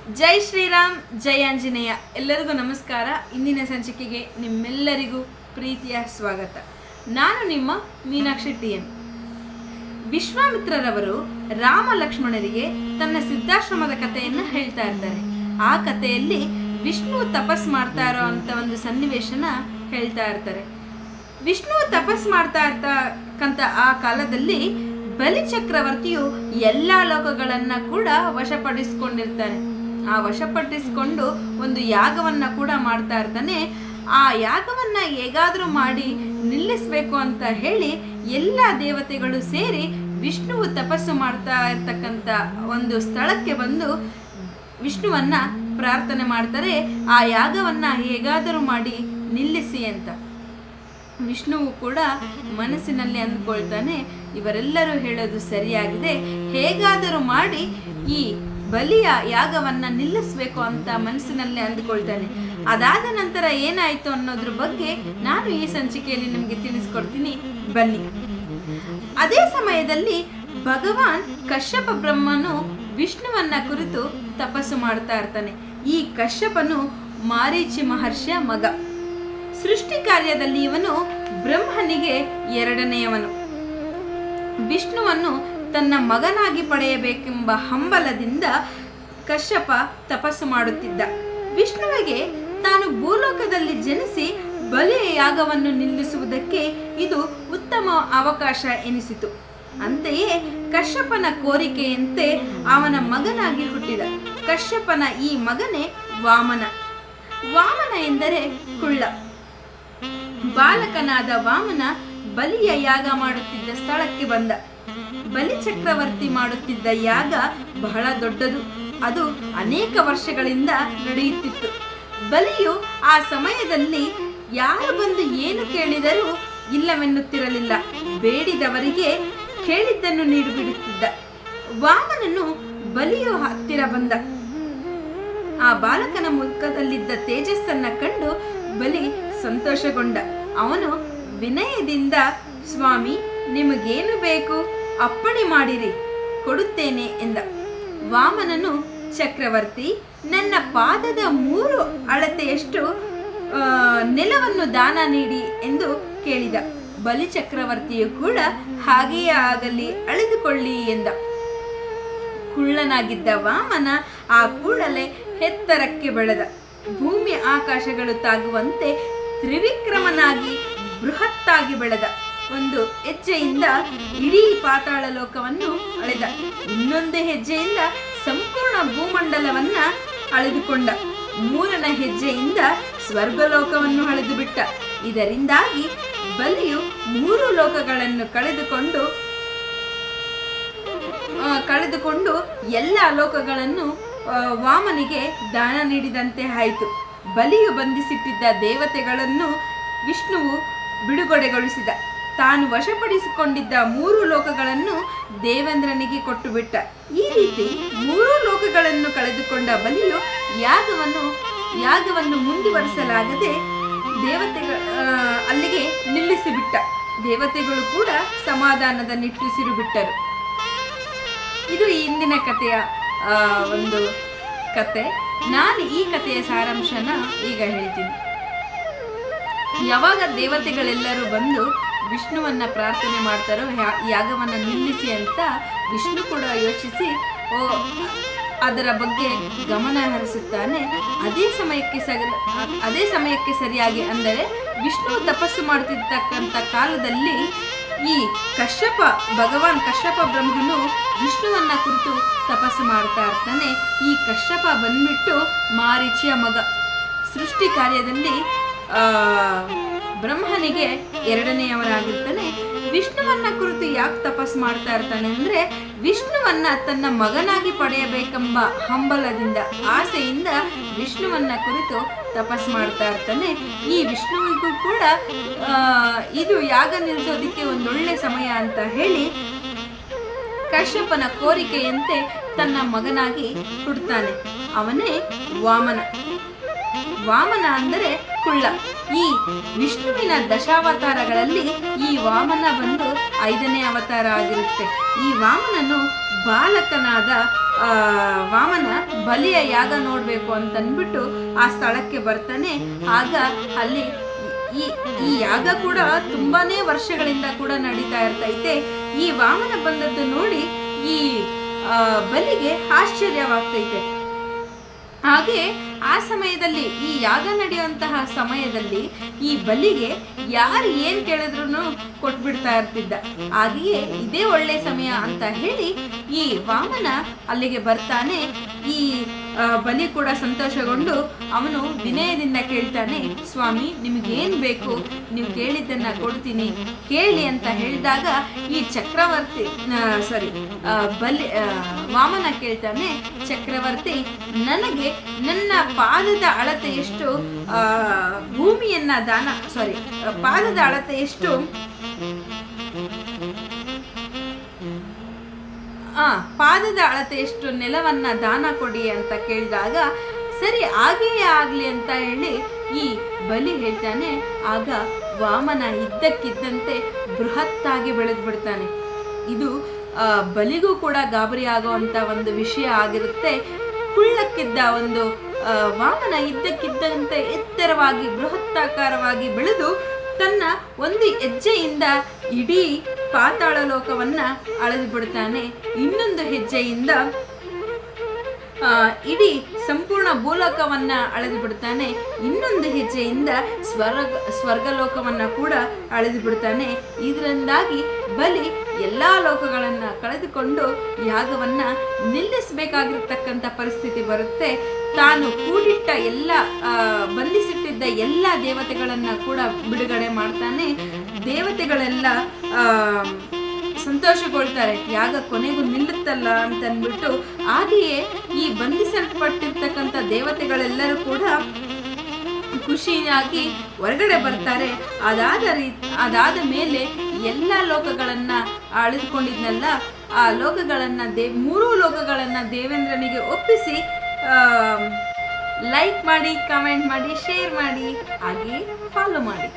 ಜೈ ಶ್ರೀರಾಮ್, ಜೈ ಆಂಜನೇಯ. ಎಲ್ಲರಿಗೂ ನಮಸ್ಕಾರ. ಇಂದಿನ ಸಂಚಿಕೆಗೆ ನಿಮ್ಮೆಲ್ಲರಿಗೂ ಪ್ರೀತಿಯ ಸ್ವಾಗತ. ನಾನು ನಿಮ್ಮ ಮೀನಾಕ್ಷಿ ಟಿ.ಎನ್. ವಿಶ್ವಾಮಿತ್ರರವರು ರಾಮ ಲಕ್ಷ್ಮಣರಿಗೆ ತನ್ನ ಸಿದ್ಧಾಶ್ರಮದ ಕಥೆಯನ್ನು ಹೇಳ್ತಾ ಇರ್ತಾರೆ. ಆ ಕಥೆಯಲ್ಲಿ ವಿಷ್ಣು ತಪಸ್ ಮಾಡ್ತಾ ಇರೋ ಅಂತ ಒಂದು ಸನ್ನಿವೇಶನ ಹೇಳ್ತಾ ಇರ್ತಾರೆ. ವಿಷ್ಣು ತಪಸ್ ಮಾಡ್ತಾ ಇರ್ತಕ್ಕಂಥ ಆ ಕಾಲದಲ್ಲಿ ಬಲಿ ಚಕ್ರವರ್ತಿಯು ಎಲ್ಲ ಲೋಕಗಳನ್ನ ಕೂಡ ವಶಪಡಿಸಿಕೊಂಡಿರ್ತಾನೆ. ಆ ವಶಪಡಿಸಿಕೊಂಡು ಒಂದು ಯಾಗವನ್ನ ಕೂಡ ಮಾಡ್ತಾ ಇರ್ತಾನೆ. ಆ ಯಾಗವನ್ನ ಹೇಗಾದ್ರೂ ಮಾಡಿ ನಿಲ್ಲಿಸಬೇಕು ಅಂತ ಹೇಳಿ ಎಲ್ಲ ದೇವತೆಗಳು ಸೇರಿ ವಿಷ್ಣುವು ತಪಸ್ಸು ಮಾಡ್ತಾ ಇರ್ತಕ್ಕಂಥ ಒಂದು ಸ್ಥಳಕ್ಕೆ ಬಂದು ವಿಷ್ಣುವನ್ನ ಪ್ರಾರ್ಥನೆ ಮಾಡ್ತಾರೆ, ಆ ಯಾಗವನ್ನ ಹೇಗಾದರೂ ಮಾಡಿ ನಿಲ್ಲಿಸಿ ಅಂತ. ವಿಷ್ಣುವು ಕೂಡ ಮನಸ್ಸಿನಲ್ಲಿ ಅಂದ್ಕೊಳ್ತಾನೆ, ಇವರೆಲ್ಲರೂ ಹೇಳೋದು ಸರಿಯಾಗಿದೆ, ಹೇಗಾದರೂ ಮಾಡಿ ಈ ಬಲಿಯ ಯಾಗವನ್ನ ನಿಲ್ಲಿಸಬೇಕು ಅಂತ ಮನಸ್ಸಿನಲ್ಲಿ ಅಂದುಕೊಳ್ತಾನೆ. ಅದಾದ ನಂತರ ಏನಾಯ್ತು ಅನ್ನೋದ್ರ ಬಗ್ಗೆ ನಾನು ಈ ಸಂಚಿಕೆಯಲ್ಲಿ ನಿಮಗೆ ತಿಳಿಸ್ಕೊಡ್ತೀನಿ, ಬನ್ನಿ. ಅದೇ ಸಮಯದಲ್ಲಿ ಭಗವಾನ್ ಕಶ್ಯಪ ಬ್ರಹ್ಮನು ವಿಷ್ಣುವನ್ನ ಕುರಿತು ತಪಸ್ಸು ಮಾಡ್ತಾ ಇರ್ತಾನೆ. ಈ ಕಶ್ಯಪನು ಮಾರೀಚಿ ಮಹರ್ಷಿಯ ಮಗ. ಸೃಷ್ಟಿ ಕಾರ್ಯದಲ್ಲಿ ಇವನು ಬ್ರಹ್ಮನಿಗೆ ಎರಡನೆಯವನು. ವಿಷ್ಣುವನ್ನು ತನ್ನ ಮಗನಾಗಿ ಪಡೆಯಬೇಕೆಂಬ ಹಂಬಲದಿಂದ ಕಶ್ಯಪ ತಪಸ್ಸು ಮಾಡುತ್ತಿದ್ದ. ವಿಷ್ಣುವಿಗೆ ತಾನು ಭೂಲೋಕದಲ್ಲಿ ಜನಿಸಿ ಬಲಿಯ ಯಾಗವನ್ನು ನಿಲ್ಲಿಸುವುದಕ್ಕೆ ಇದು ಉತ್ತಮ ಅವಕಾಶ ಎನಿಸಿತು. ಅಂತೆಯೇ ಕಶ್ಯಪನ ಕೋರಿಕೆಯಂತೆ ಅವನ ಮಗನಾಗಿ ಹುಟ್ಟಿದ ಕಶ್ಯಪನ ಈ ಮಗನೇ ವಾಮನ. ವಾಮನ ಎಂದರೆ ಕುಳ್ಳ. ಬಾಲಕನಾದ ವಾಮನ ಬಲಿಯ ಯಾಗ ಮಾಡುತ್ತಿದ್ದ ಸ್ಥಳಕ್ಕೆ ಬಂದ. ಬಲಿ ಚಕ್ರವರ್ತಿ ಮಾಡುತ್ತಿದ್ದ ಯಾಗ ಬಹಳ ದೊಡ್ಡದು. ಅದು ಅನೇಕ ವರ್ಷಗಳಿಂದ ನಡೆಯುತ್ತಿತ್ತು. ಬಲಿಯು ಆ ಸಮಯದಲ್ಲಿ ಯಾರು ಬಂದು ಏನು ಕೇಳಿದರೂ ಇಲ್ಲವೆನ್ನುತ್ತಿರಲಿಲ್ಲ. ಬೇಡಿದವರಿಗೆ ಕೇಳಿದ್ದನ್ನು ನೀಡಿಬಿಡುತ್ತಿದ್ದ. ವಾಮನನು ಬಲಿಯು ಹತ್ತಿರ ಬಂದ. ಆ ಬಾಲಕನ ಮುಖದಲ್ಲಿದ್ದ ತೇಜಸ್ಸನ್ನ ಕಂಡು ಬಲಿ ಸಂತೋಷಗೊಂಡ. ಅವನು ವಿನಯದಿಂದ, ಸ್ವಾಮಿ, ನಿಮಗೇನು ಬೇಕು ಅಪ್ಪಣೆ ಮಾಡಿರಿ, ಕೊಡುತ್ತೇನೆ ಎಂದ. ವಾಮನನು, ಚಕ್ರವರ್ತಿ, ನನ್ನ ಪಾದದ 3 ಅಳತೆಯಷ್ಟು ನೆಲವನ್ನು ದಾನ ನೀಡಿ ಎಂದು ಕೇಳಿದ. ಬಲಿ ಚಕ್ರವರ್ತಿಯು ಕೂಡ ಹಾಗೆಯೇ ಆಗಲಿ, ಅಳೆದುಕೊಳ್ಳಿ ಎಂದ. ಕುಳ್ಳನಾಗಿದ್ದ ವಾಮನ ಆ ಕೂಡಲೇ ಎತ್ತರಕ್ಕೆ ಬೆಳೆದ. ಭೂಮಿ ಆಕಾಶಗಳು ತಾಗುವಂತೆ ತ್ರಿವಿಕ್ರಮನಾಗಿ ಬೃಹತ್ತಾಗಿ ಬೆಳೆದ. ಒಂದು ಹೆಜ್ಜೆಯಿಂದ ಇಡೀ ಪಾತಾಳ ಲೋಕವನ್ನು ಅಳೆದ. ಇನ್ನೊಂದು ಹೆಜ್ಜೆಯಿಂದ ಸಂಪೂರ್ಣ ಭೂಮಂಡಲವನ್ನ ಅಳೆದುಕೊಂಡ. 3ನೇ ಹೆಜ್ಜೆಯಿಂದ ಸ್ವರ್ಗಲೋಕವನ್ನು ಅಳೆದು ಬಿಟ್ಟ. ಇದರಿಂದಾಗಿ ಬಲಿಯು 3 ಲೋಕಗಳನ್ನು ಕಳೆದುಕೊಂಡು ಎಲ್ಲ ಲೋಕಗಳನ್ನು ವಾಮನಿಗೆ ದಾನ ನೀಡಿದಂತೆ ಆಯಿತು. ಬಲಿಯು ಬಂಧಿಸಿಟ್ಟಿದ್ದ ದೇವತೆಗಳನ್ನು ವಿಷ್ಣುವು ಬಿಡುಗಡೆಗೊಳಿಸಿದ. ತಾನು ವಶಪಡಿಸಿಕೊಂಡಿದ್ದ 3 ಲೋಕಗಳನ್ನು ದೇವೇಂದ್ರನಿಗೆ ಕೊಟ್ಟು ಬಿಟ್ಟ. ಈ ರೀತಿ 3 ಲೋಕಗಳನ್ನು ಕಳೆದುಕೊಂಡ ಬಲಿಯು ಯಾಗವನ್ನು ಮುಂದುವರಿಸಲಾಗದೆ ಅಲ್ಲಿಗೆ ನಿಲ್ಲಿಸಿಬಿಟ್ಟ. ದೇವತೆಗಳು ಕೂಡ ಸಮಾಧಾನದ ನಿಟ್ಟುಸಿರು ಬಿಟ್ಟರು. ಇದು ಇಂದಿನ ಕಥೆಯ ಒಂದು ಕತೆ. ನಾನು ಈ ಕಥೆಯ ಸಾರಾಂಶನ ಈಗ ಹೇಳ್ತೀನಿ. ಯಾವಾಗ ದೇವತೆಗಳೆಲ್ಲರೂ ಬಂದು ವಿಷ್ಣುವನ್ನ ಪ್ರಾರ್ಥನೆ ಮಾಡ್ತಾರೋ ಯಾಗವನ್ನ ನಿಲ್ಲಿಸಿ ಅಂತ, ವಿಷ್ಣು ಕೂಡ ಯೋಚಿಸಿ ಅದರ ಬಗ್ಗೆ ಗಮನ ಹರಿಸುತ್ತಾನೆ. ಅದೇ ಸಮಯಕ್ಕೆ ಸರಿಯಾಗಿ, ಅಂದರೆ ವಿಷ್ಣು ತಪಸ್ಸು ಮಾಡುತ್ತಿರ್ತಕ್ಕಂಥ ಕಾಲದಲ್ಲಿ ಈ ಭಗವಾನ್ ಕಶ್ಯಪ ಬ್ರಹ್ಮನು ವಿಷ್ಣುವನ್ನ ಕುರಿತು ತಪಸ್ಸು ಮಾಡ್ತಾ ಇರ್ತಾನೆ. ಈ ಕಶ್ಯಪ ಬಂದ್ಬಿಟ್ಟು ಮಾರೀಚಿಯ ಮಗ. ಸೃಷ್ಟಿ ಕಾರ್ಯದಲ್ಲಿ ಬ್ರಹ್ಮನಿಗೆ ಎರಡನೆಯವನಾಗಿರ್ತಾನೆ. ವಿಷ್ಣುವನ್ನ ಕುರಿತು ಯಾಕೆ ತಪಸ್ಸು ಮಾಡ್ತಾ ಇರ್ತಾನೆ ಅಂದ್ರೆ, ವಿಷ್ಣುವನ್ನ ತನ್ನ ಮಗನಾಗಿ ಪಡೆಯಬೇಕೆಂಬ ಹಂಬಲದಿಂದ, ಆಸೆಯಿಂದ ವಿಷ್ಣುವನ್ನ ಕುರಿತು ತಪಸ್ಸು ಮಾಡ್ತಾ ಇರ್ತಾನೆ. ಈ ವಿಷ್ಣುವಿಗೂ ಕೂಡ ಇದು ಯಾಗ ನಿಲ್ಲಿಸೋದಿಕ್ಕೆ ಒಂದೊಳ್ಳೆ ಸಮಯ ಅಂತ ಹೇಳಿ ಕಶ್ಯಪನ ಕೋರಿಕೆಯಂತೆ ತನ್ನ ಮಗನಾಗಿ ಹುಡ್ತಾನೆ. ಅವನೇ ವಾಮನ. ವಾಮನ ಅಂದರೆ ಕುಳ್ಳ. ಈ ವಿಷ್ಣುವಿನ ದಶಾವತಾರಗಳಲ್ಲಿ ಈ ವಾಮನ ಬಂದು 5ನೇ ಅವತಾರ ಆಗಿರುತ್ತೆ. ಈ ವಾಮನನು ಬಾಲಕನಾದ ವಾಮನ ಬಲಿಯ ಯಾಗ ನೋಡ್ಬೇಕು ಅಂತನ್ಬಿಟ್ಟು ಆ ಸ್ಥಳಕ್ಕೆ ಬರ್ತಾನೆ. ಆಗ ಅಲ್ಲಿ ಈ ಯಾಗ ಕೂಡ ತುಂಬಾನೇ ವರ್ಷಗಳಿಂದ ಕೂಡ ನಡೀತಾ ಇರ್ತೈತೆ. ಈ ವಾಮನ ಬಂದದ್ದು ನೋಡಿ ಈ ಬಲಿಗೆ ಆಶ್ಚರ್ಯವಾಗ್ತೈತೆ. ಹಾಗೆ ಆ ಸಮಯದಲ್ಲಿ ಈ ಯಾಗ ನಡೆಯುವಂತಹ ಸಮಯದಲ್ಲಿ ಈ ಬಲಿಗೆ ಯಾರು ಏನ್ ಕೇಳಿದ್ರು ಕೊಟ್ಬಿಡ್ತಾ ಇರ್ತಿದ್ದ. ಹಾಗೆಯೇ ಇದೇ ಒಳ್ಳೆ ಸಮಯ ಅಂತ ಹೇಳಿ ಈ ವಾಮನ ಅಲ್ಲಿಗೆ ಬರ್ತಾನೆ. ಈ ಬಲಿ ಕೂಡ ಸಂತೋಷಗೊಂಡು ಅವನು ವಿನಯದಿಂದ ಕೇಳ್ತಾನೆ, ಸ್ವಾಮಿ ನಿಮ್ಗೇನ್ ಬೇಕು, ನೀವು ಕೇಳಿದ್ದನ್ನ ಕೊಡ್ತೀನಿ ಕೇಳಿ ಅಂತ ಹೇಳಿದಾಗ ಈ ಚಕ್ರವರ್ತಿ ವಾಮನ ಕೇಳ್ತಾನೆ, ಚಕ್ರವರ್ತಿ ನನಗೆ ನನ್ನ ಪಾದದ ಅಳತೆಯಷ್ಟು ಭೂಮಿಯನ್ನ ಪಾದದ ಅಳತೆಯಷ್ಟು ಪಾದದ ಅಳತೆಯಷ್ಟು ನೆಲವನ್ನ ದಾನ ಕೊಡಿ ಅಂತ ಕೇಳಿದಾಗ ಸರಿ ಹಾಗೆಯೇ ಆಗ್ಲಿ ಅಂತ ಹೇಳಿ ಈ ಬಲಿ ಹೇಳ್ತಾನೆ. ಆಗ ವಾಮನ ಇದ್ದಕ್ಕಿದ್ದಂತೆ ಬೃಹತ್ತಾಗಿ ಬೆಳೆದು ಬಿಡ್ತಾನೆ. ಇದು ಬಲಿಗೂ ಕೂಡ ಗಾಬರಿ ಆಗುವಂತ ಒಂದು ವಿಷಯ ಆಗಿರುತ್ತೆ. ಕುಳ್ಳಕ್ಕಿದ್ದ ಒಂದು ವಾಮನ ಇದ್ದಕ್ಕಿದ್ದಂತೆ ಎತ್ತರವಾಗಿ ಬೃಹತ್ತಾಕಾರವಾಗಿ ಬೆಳೆದು ತನ್ನ ಒಂದು ಹೆಜ್ಜೆಯಿಂದ ಇಡೀ ಪಾತಾಳ ಲೋಕವನ್ನ ಅಳೆದು ಬಿಡ್ತಾನೆ. ಇನ್ನೊಂದು ಹೆಜ್ಜೆಯಿಂದ ಇಡೀ ಸಂಪೂರ್ಣ ಭೂಲೋಕವನ್ನ ಅಳೆದು ಬಿಡ್ತಾನೆ. ಇನ್ನೊಂದು ಹೆಜ್ಜೆಯಿಂದ ಸ್ವರ್ಗಲೋಕವನ್ನ ಕೂಡ ಅಳೆದು ಬಿಡ್ತಾನೆ. ಇದರಿಂದಾಗಿ ಬಲಿ ಎಲ್ಲಾ ಲೋಕಗಳನ್ನ ಕಳೆದುಕೊಂಡು ಯಾಗವನ್ನ ನಿಲ್ಲಿಸಬೇಕಾಗಿರ್ತಕ್ಕಂಥ ಪರಿಸ್ಥಿತಿ ಬರುತ್ತೆ. ತಾನು ಕೂಡಿಟ್ಟ ಬಂಧಿಸಿಟ್ಟಿದ್ದ ಎಲ್ಲ ದೇವತೆಗಳನ್ನ ಕೂಡ ಬಿಡುಗಡೆ ಮಾಡ್ತಾನೆ. ದೇವತೆಗಳೆಲ್ಲ ಸಂತೋಷಗೊಳ್ತಾರೆ, ಯಾಗ ಕೊನೆಗೂ ನಿಲ್ಲುತ್ತಲ್ಲ ಅಂತ ಅಂದ್ಬಿಟ್ಟು. ಹಾಗೆಯೇ ಈ ಬಂಧಿಸಲ್ಪಟ್ಟಿರ್ತಕ್ಕಂಥ ದೇವತೆಗಳೆಲ್ಲರೂ ಕೂಡ ಖುಷಿಯಾಗಿ ಹೊರಗಡೆ ಬರ್ತಾರೆ. ಅದಾದ ಮೇಲೆ ಎಲ್ಲ ಲೋಕಗಳನ್ನ ಅಳೆದುಕೊಂಡಿದ್ನಲ್ಲ ಆ ಲೋಕಗಳನ್ನ ಮೂರೂ ಲೋಕಗಳನ್ನ ದೇವೇಂದ್ರನಿಗೆ ಒಪ್ಪಿಸಿ ಲೈಕ್ ಮಾಡಿ, ಕಮೆಂಟ್ ಮಾಡಿ, ಶೇರ್ ಮಾಡಿ, ಹಾಗೆ ಫಾಲೋ ಮಾಡಿ.